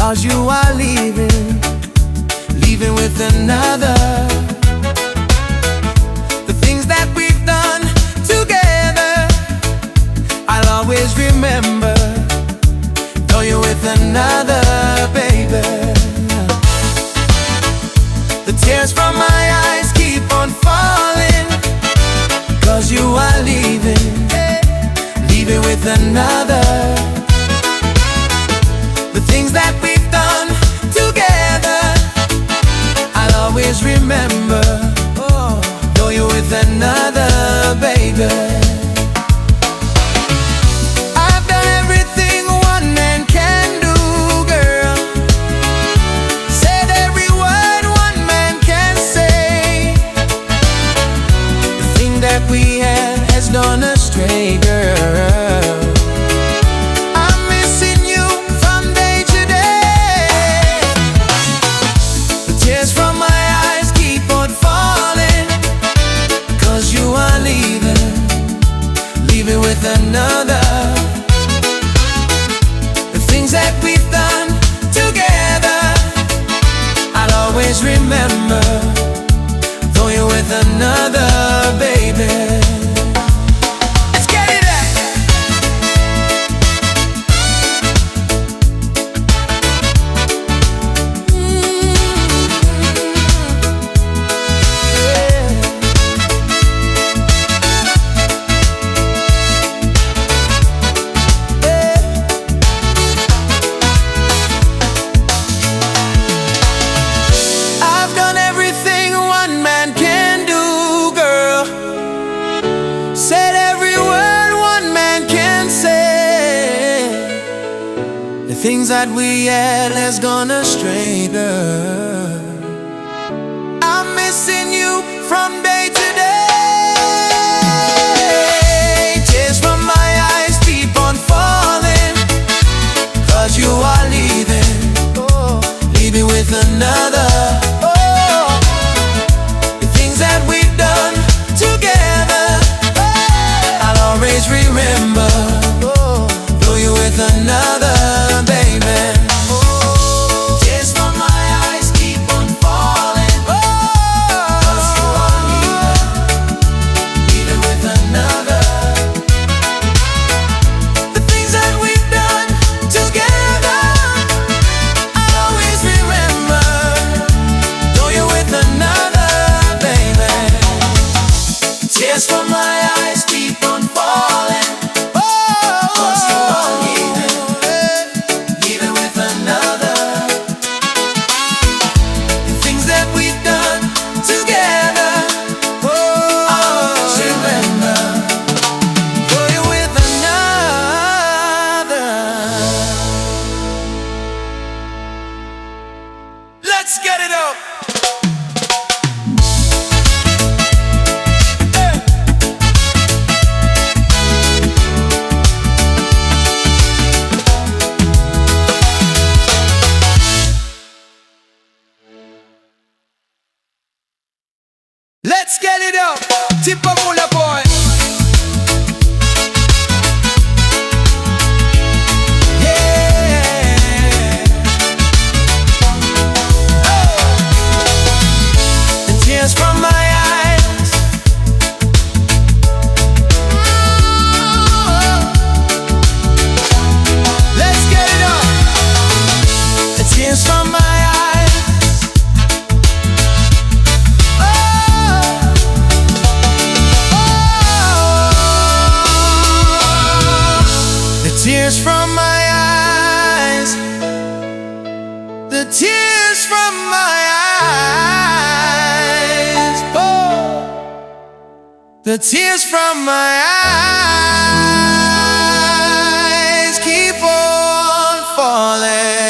'cause you are leaving, leaving with another. The things that we've done together, I'll always remember, though you're with another, baby. The tears from my eyes keep on falling, 'cause you are leaving, leaving with another. The things that we've done together, I'll always remember, though you're with another, baby. I've done everything one man can do, girl. Said every word one man can say. The thing that we had has gone astray, girl. I'm missing you from day to day. The tears from my eyes keep on falling, 'cause you are leaving, leaving with another. The things that we've done together, I'll always remember, though you're with another, baby. Let's get it up. I've done everything one man can do, girl. Said every word one man can say. The things that we had has gone astray, girl. I'm missing you from day to day. Tears from my eyes keep on falling, 'cause you are leaving, leaving with another. The things that we've done together, I'll always remember, though you're with another, baby. Tears from my eyes keep on falling, 'cause you are leaving, leaving with another. The things that we've done together, I'll always remember, though you're with another, baby. Tears from my eyes keep on falling, 'cause you are leaving, leaving with another. The things that we've done together, I'll always remember, though you're with another. Let's get it up. Let's get it up. TIPAULA, boy. Yeah. Oh. The tears from my eyes. Let's get it up. The tears from my eyes. Tears from my eyes, the tears from my eyes, oh, the tears from my eyes keep on falling.